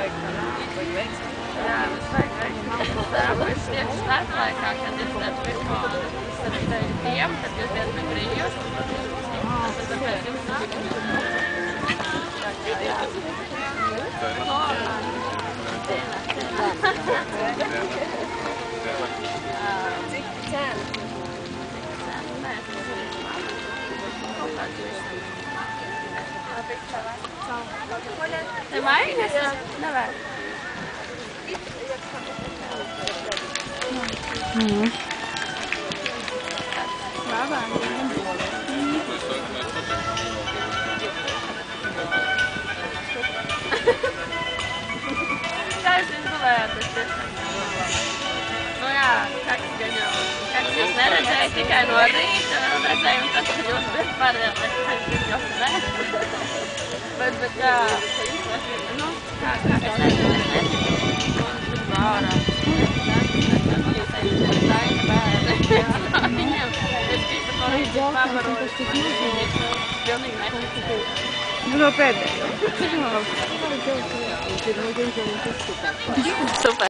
Jā, tas vajag veikt. Es tieši starta laikā, kad es pirmo sarunēju tiem, tad jūs diezgan brīvs. Tad pēc jums Cik cena? Nē, tev vajag? Es nevajag. Kā jūs izgulējāt? Nu jā, kaks gan jau. Kaks jūs neredzēja tikai no rīta, redzēju, un tad jūs bija pārējāt, jau ne. Bet jā, nu, kā es nezinu. Vārā. Viņam, es gribu no rīta pabaroju, pilnīgi neticēju. Nu, no pēdējo. Super.